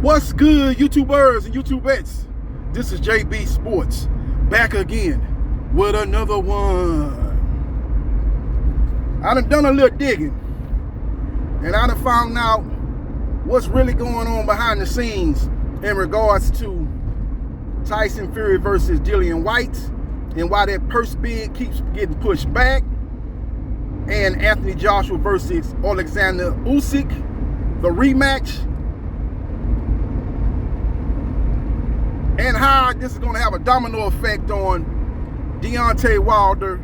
What's good, YouTubers and YouTubettes? This is JBsports back again with another one. I done a little digging and I done found out what's really going on behind the scenes in regards to Tyson Fury versus Dillian Whyte and why that purse bid keeps getting pushed back, and Anthony Joshua versus Alexander Usyk, the rematch, and how this is going to have a domino effect on Deontay Wilder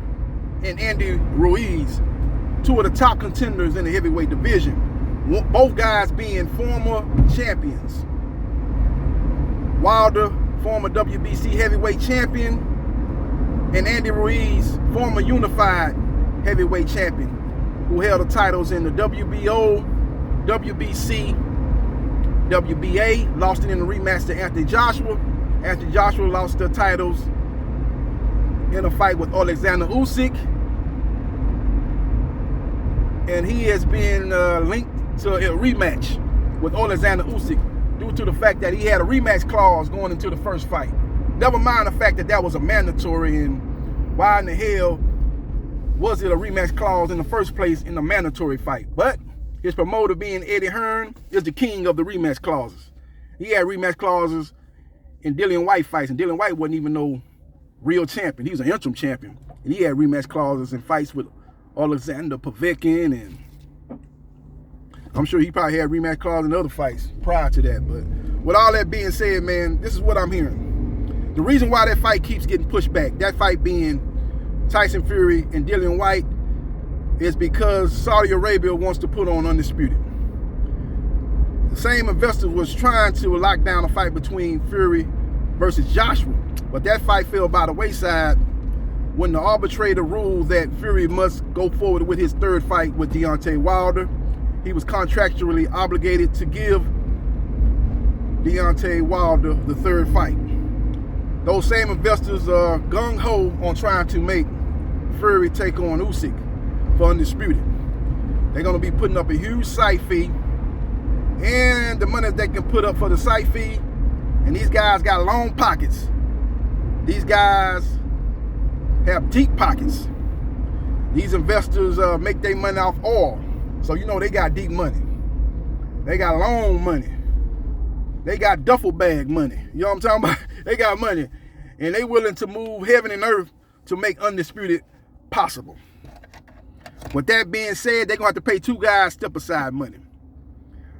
and Andy Ruiz, two of the top contenders in the heavyweight division, both guys being former champions. Wilder, former WBC heavyweight champion, and Andy Ruiz, former unified heavyweight champion, who held the titles in the WBO, WBC, WBA, lost it in the rematch to Anthony Joshua. Anthony Joshua lost the titles in a fight with Alexander Usyk, and he has been linked to a rematch with Alexander Usyk due to the fact that he had a rematch clause going into the first fight. Never mind the fact that that was a mandatory, and why in the hell was it a rematch clause in the first place in the mandatory fight? But his promoter, being Eddie Hearn, is the king of the rematch clauses. He had rematch clauses in Dillian Whyte fights, and Dillian Whyte wasn't even no real champion. He was an interim champion, and he had rematch clauses in fights with Alexander Povetkin, and I'm sure he probably had rematch clauses in other fights prior to that. But with all that being said, man, this is what I'm hearing. The reason why that fight keeps getting pushed back, that fight being Tyson Fury and Dillian Whyte, is because Saudi Arabia wants to put on Undisputed. The same investor was trying to lock down a fight between Fury versus Joshua, but that fight fell by the wayside when the arbitrator ruled that Fury must go forward with his third fight with Deontay Wilder. He was contractually obligated to give Deontay Wilder the third fight. Those same investors are gung-ho on trying to make Fury take on Usyk for Undisputed. They're going to be putting up a huge site fee, and the money they can put up for the site fee, and these guys got long pockets. These guys have deep pockets. These investors make their money off oil, so you know they got deep money. They got long money. They got duffel bag money. You know what I'm talking about? They got money, and they willing to move heaven and earth to make Undisputed possible. With that being said, they're going to have to pay two guys step-aside money.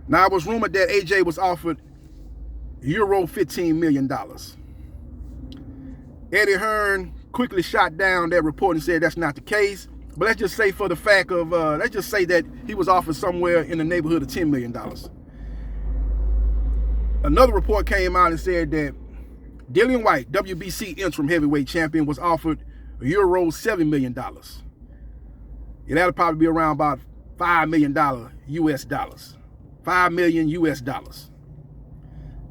Now, it was rumored that AJ was offered Euro $15 million. Eddie Hearn quickly shot down that report and said that's not the case. But let's just say for the fact of, let's just say that he was offered somewhere in the neighborhood of $10 million. Another report came out and said that Dillian Whyte, WBC interim heavyweight champion, was offered Euro $7 million. That'll probably be around about $5 million US dollars. $5 million US dollars.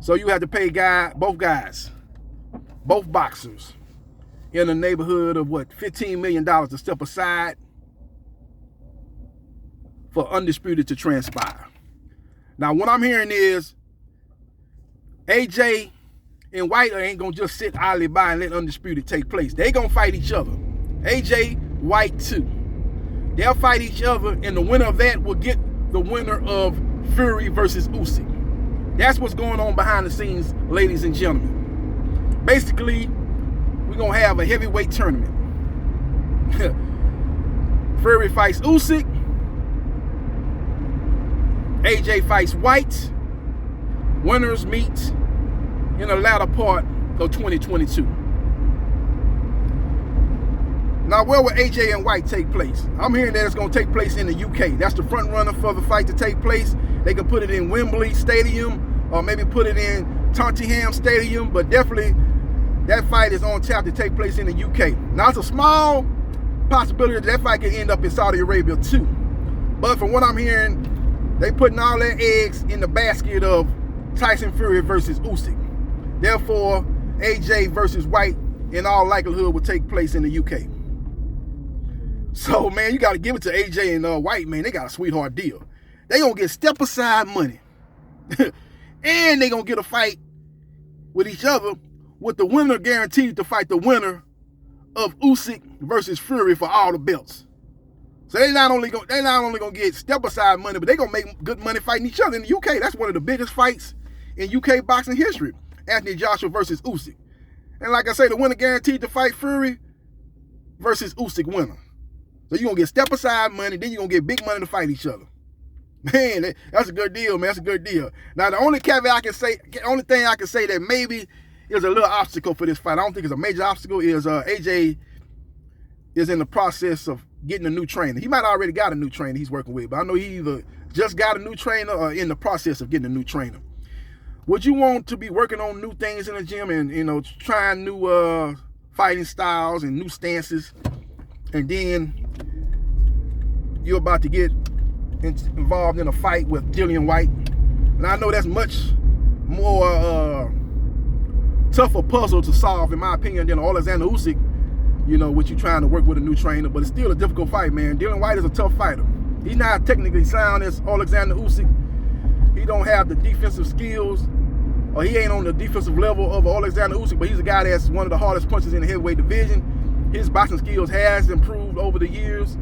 So you have to pay both boxers, in the neighborhood of what, $15 million to step aside for Undisputed to transpire. Now, what I'm hearing is AJ and Whyte ain't gonna just sit idly by and let Undisputed take place. They gonna fight each other. AJ, Whyte too. They'll fight each other, and the winner of that will get the winner of Fury versus Usyk. That's what's going on behind the scenes, ladies and gentlemen. Basically, we're going to have a heavyweight tournament. Fury fights Usyk. AJ fights Whyte. Winners meet in the latter part of 2022. Now, where will AJ and Whyte take place? I'm hearing that it's going to take place in the UK. That's the front runner for the fight to take place. They can put it in Wembley Stadium, or maybe put it in Tottenham Stadium, but definitely that fight is on tap to take place in the UK. Now, it's a small possibility that fight could end up in Saudi Arabia too. But from what I'm hearing, they putting all their eggs in the basket of Tyson Fury versus Usyk. Therefore, AJ versus Whyte in all likelihood will take place in the UK. So, man, you got to give it to AJ and Whyte, man. They got a sweetheart deal. They going to get step-aside money. And they're going to get a fight with each other, with the winner guaranteed to fight the winner of Usyk versus Fury for all the belts. So they're not only gonna get step aside money, but they're gonna make good money fighting each other in the UK. That's one of the biggest fights in UK boxing history. Anthony Joshua versus Usyk. And like I say, the winner guaranteed to fight Fury versus Usyk winner. So you're gonna get step aside money, then you're gonna get big money to fight each other. Man, that's a good deal, man. That's a good deal. Now the only caveat I can say, only thing I can say that maybe is a little obstacle for this fight, I don't think it's a major obstacle, is AJ is in the process of getting a new trainer. He might have already got a new trainer he's working with, but I know he either just got a new trainer or in the process of getting a new trainer. Would you want to be working on new things in the gym and, you know, trying new fighting styles and new stances, and then you're about to get involved in a fight with Joshau-Whyte? And I know that's much more tougher puzzle to solve, in my opinion, than Alexander Usyk, you know, what you're trying to work with a new trainer, but it's still a difficult fight, man. Joshau-Whyte is a tough fighter. He's not technically sound as Alexander Usyk. He don't have the defensive skills, or he ain't on the defensive level of Alexander Usyk, but he's a guy that's one of the hardest punchers in the heavyweight division. His boxing skills has improved over the years.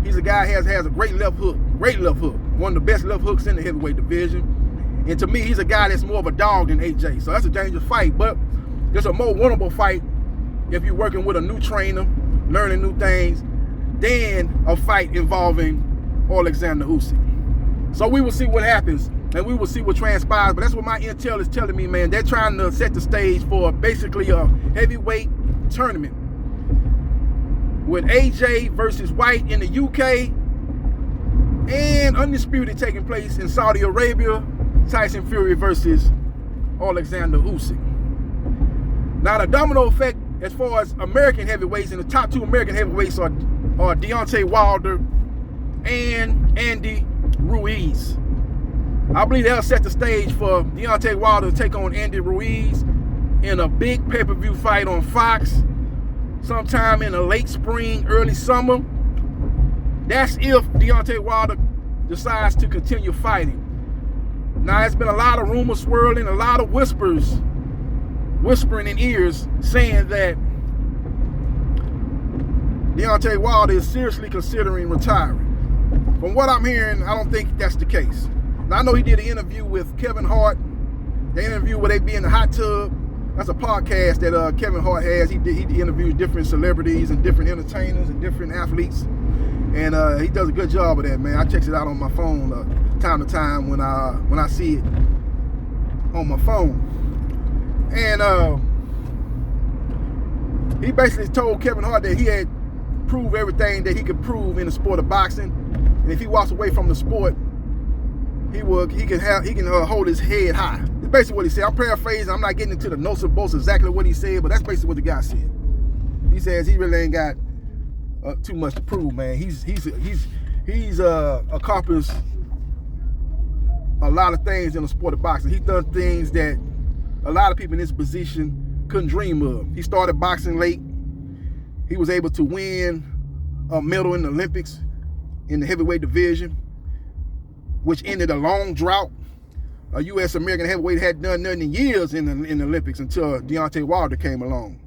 He's a guy has a great left hook, one of the best left hooks in the heavyweight division. And to me, he's a guy that's more of a dog than AJ. So that's a dangerous fight, but it's a more winnable fight if you're working with a new trainer, learning new things, than a fight involving Alexander Usyk. So we will see what happens, and we will see what transpires, but that's what my intel is telling me, man. They're trying to set the stage for basically a heavyweight tournament with AJ versus White in the UK, and Undisputed taking place in Saudi Arabia, Tyson Fury versus Alexander Usyk. Now the domino effect as far as American heavyweights, and the top two American heavyweights are Deontay Wilder and Andy Ruiz. I believe they'll set the stage for Deontay Wilder to take on Andy Ruiz in a big pay-per-view fight on Fox sometime in the late spring, early summer. That's if Deontay Wilder decides to continue fighting. Now, there's been a lot of rumors swirling, a lot of whispering in ears saying that Deontay Wilder is seriously considering retiring. From what I'm hearing, I don't think that's the case. Now, I know he did an interview with Kevin Hart. The interview where they be in the hot tub. That's a podcast that Kevin Hart has. He interviews different celebrities and different entertainers and different athletes. And he does a good job of that, man. I check it out on my phone time to time when I see it on my phone. And he basically told Kevin Hart that he had proved everything that he could prove in the sport of boxing, and if he walks away from the sport, he can hold his head high. That's basically what he said. I'm paraphrasing. I'm not getting into the notes and bolts exactly what he said, but that's basically what the guy said. He says he really ain't got too much to prove, man. He's accomplished a lot of things in the sport of boxing. He's done things that a lot of people in this position couldn't dream of. He started boxing late. He was able to win a medal in the Olympics in the heavyweight division, which ended a long drought. A U.S. American heavyweight hadn't done nothing in years in the Olympics until Deontay Wilder came along.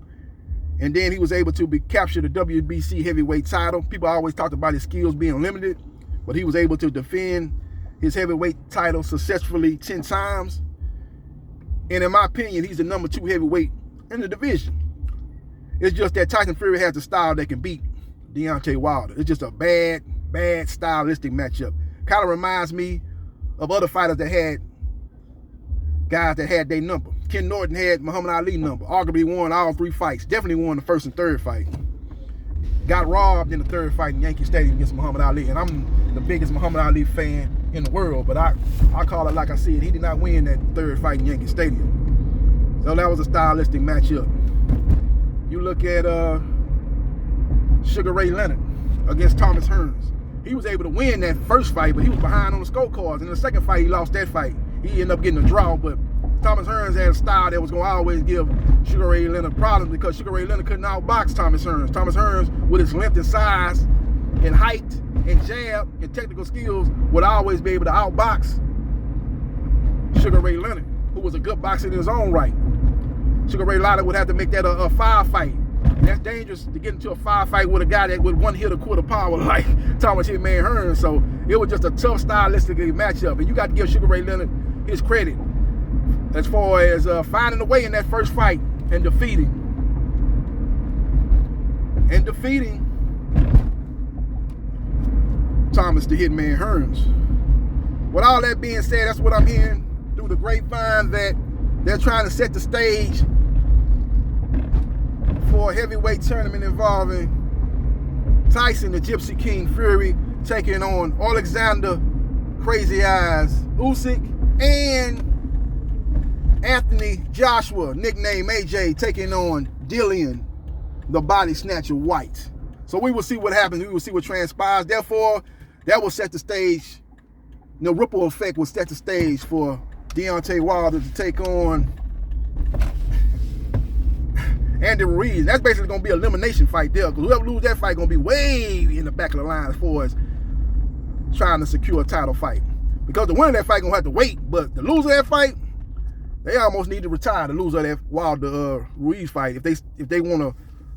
And then he was able to capture the WBC heavyweight title. People always talked about his skills being limited, but he was able to defend his heavyweight title successfully 10 times. And in my opinion, he's the number 2 heavyweight in the division. It's just that Tyson Fury has the style that can beat Deontay Wilder. It's just a bad stylistic matchup. Kind of reminds me of other fighters that had guys that had their number. Ken Norton had Muhammad Ali number. Arguably won all 3 fights. Definitely won the first and third fight. Got robbed in the third fight in Yankee Stadium against Muhammad Ali. And I'm the biggest Muhammad Ali fan in the world. But I call it like I said. He did not win that third fight in Yankee Stadium. So that was a stylistic matchup. You look at Sugar Ray Leonard against Thomas Hearns. He was able to win that first fight, but he was behind on the scorecards. In the second fight, he lost that fight. He ended up getting a draw, but Thomas Hearns had a style that was going to always give Sugar Ray Leonard problems because Sugar Ray Leonard couldn't outbox Thomas Hearns. Thomas Hearns, with his length and size and height and jab and technical skills, would always be able to outbox Sugar Ray Leonard, who was a good boxer in his own right. Sugar Ray Leonard would have to make that a 5 fight. And that's dangerous to get into a 5 fight with a guy that with one hit a quarter power like Thomas Hitman Hearns. So it was just a tough stylistic matchup. And you got to give Sugar Ray Leonard his credit as far as finding a way in that first fight and defeating Thomas the Hitman Hearns. With all that being said, that's what I'm hearing through the grapevine, that they're trying to set the stage for a heavyweight tournament involving Tyson the Gypsy King Fury taking on Alexander Crazy Eyes Usyk, and Anthony Joshua, nicknamed AJ, taking on Dillian the Body Snatcher White. So we will see what happens. We will see what transpires. Therefore, that will set the stage. The ripple effect will set the stage for Deontay Wilder to take on Andy Ruiz. That's basically going to be an elimination fight there, because whoever loses that fight going to be way in the back of the line as far as trying to secure a title fight. Because the winner of that fight going to have to wait, but the loser of that fight, they almost need to retire. The loser of that Wilder Ruiz fight, if they want to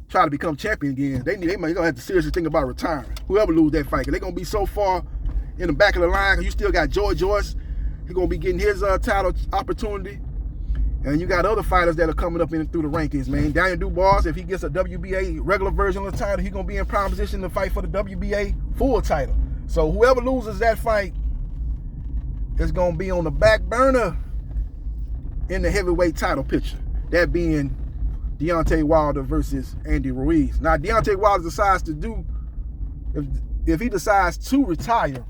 try to become champion again, they might gonna have to seriously think about retiring. Whoever lose that fight, they're gonna be so far in the back of the line. You still got Joyce. He's gonna be getting his title opportunity, and you got other fighters that are coming up through the rankings, man. Daniel Dubois, if he gets a WBA regular version of the title, he's gonna be in prime position to fight for the WBA full title. So whoever loses that fight is gonna be on the back burner in the heavyweight title picture. That being Deontay Wilder versus Andy Ruiz. Now, Deontay Wilder decides to do, if he decides to retire,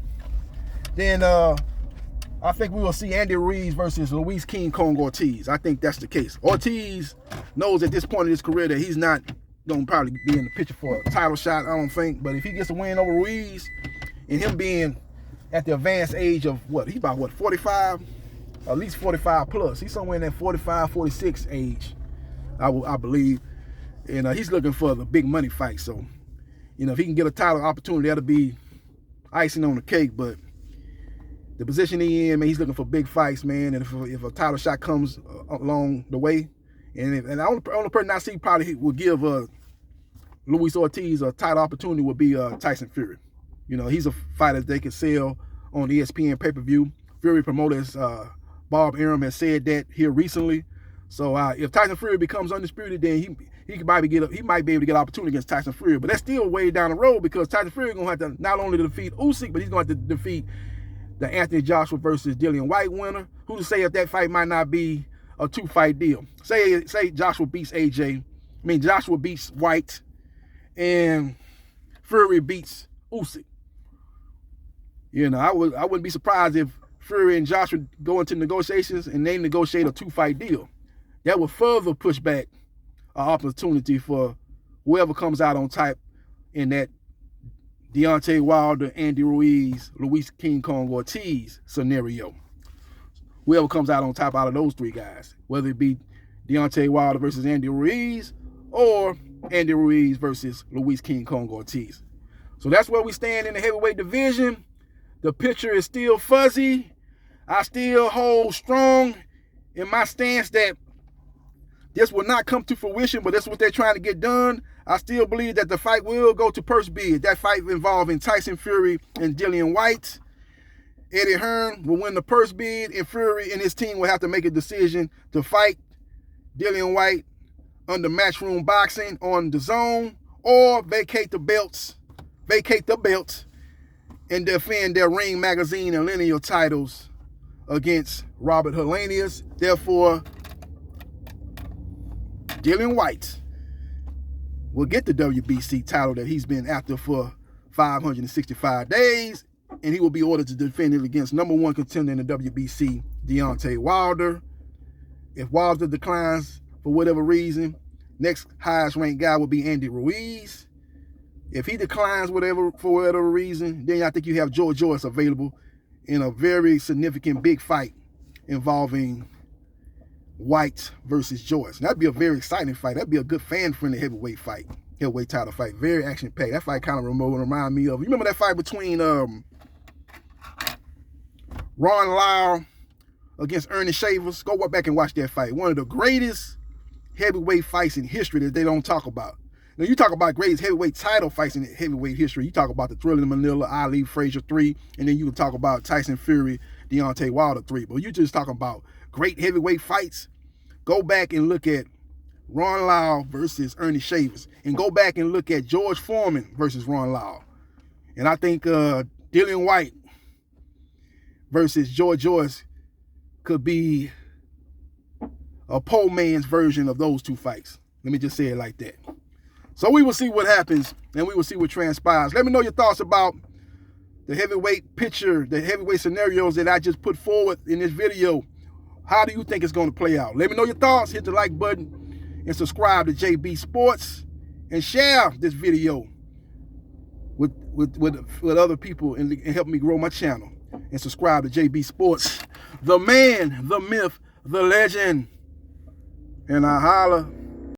then I think we will see Andy Ruiz versus Luis King Kong Ortiz. I think that's the case. Ortiz knows at this point in his career that he's not going to probably be in the picture for a title shot, I don't think. But if he gets a win over Ruiz, and him being at the advanced age of he's about 45? At least 45 plus. He's somewhere in that 45, 46 age, I believe. And he's looking for the big money fight. So, if he can get a title opportunity, that'll be icing on the cake. But the position he's in, man, he's looking for big fights, man. And if a title shot comes along the way, and the only person I see probably will give Luis Ortiz a title opportunity would be Tyson Fury. He's a fighter they can sell on ESPN pay-per-view. Fury promoters Bob Arum has said that here recently. So if Tyson Fury becomes undisputed, then he might be able to get an opportunity against Tyson Fury. But that's still way down the road, because Tyson Fury is going to have to not only defeat Usyk, but he's going to have to defeat the Anthony Joshua versus Dillian White winner. Who's to say if that fight might not be a 2-fight deal? Say Joshua beats Joshua beats White, and Fury beats Usyk. I wouldn't be surprised if Fury and Joshua go into negotiations and they negotiate a 2-fight deal. That would further push back an opportunity for whoever comes out on top in that Deontay Wilder, Andy Ruiz, Luis King Kong Ortiz scenario. Whoever comes out on top out of those 3 guys, whether it be Deontay Wilder versus Andy Ruiz or Andy Ruiz versus Luis King Kong Ortiz. So that's where we stand in the heavyweight division. The picture is still fuzzy. I still hold strong in my stance that this will not come to fruition, but that's what they're trying to get done. I still believe that the fight will go to purse bid. That fight involving Tyson Fury and Dillian White. Eddie Hearn will win the purse bid, and Fury and his team will have to make a decision to fight Dillian White under Matchroom Boxing on the Zone, or vacate the belts, and defend their Ring Magazine and lineal titles against Robert Helenius. Therefore, Dillian White will get the WBC title that he's been after for 565 days, and he will be ordered to defend it against #1 contender in the WBC, Deontay Wilder. If Wilder declines for whatever reason, next highest ranked guy will be Andy Ruiz. If he declines for whatever reason, then I think you have Joyce available in a very significant big fight involving White versus Joyce. And that'd be a very exciting fight. That'd be a good fan-friendly heavyweight title fight. Very action-packed. That fight kind of remind me of, you remember that fight between Ron Lyle against Ernie Shavers. Go back and watch that fight. One of the greatest heavyweight fights in history that they don't talk about. Now, you talk about greatest heavyweight title fights in heavyweight history. You talk about the Thriller in Manila, Ali Frazier 3, and then you can talk about Tyson Fury, Deontay Wilder 3. But you just talking about great heavyweight fights. Go back and look at Ron Lyle versus Ernie Shavers. And go back and look at George Foreman versus Ron Lyle. And I think Dillian White versus George Joyce could be a poor man's version of those two fights. Let me just say it like that. So we will see what happens, and we will see what transpires. Let me know your thoughts about the heavyweight picture, the heavyweight scenarios that I just put forward in this video. How do you think it's going to play out? Let me know your thoughts. Hit the like button and subscribe to JB Sports, and share this video with other people and help me grow my channel. And subscribe to JB Sports, the man, the myth, the legend. And I holla.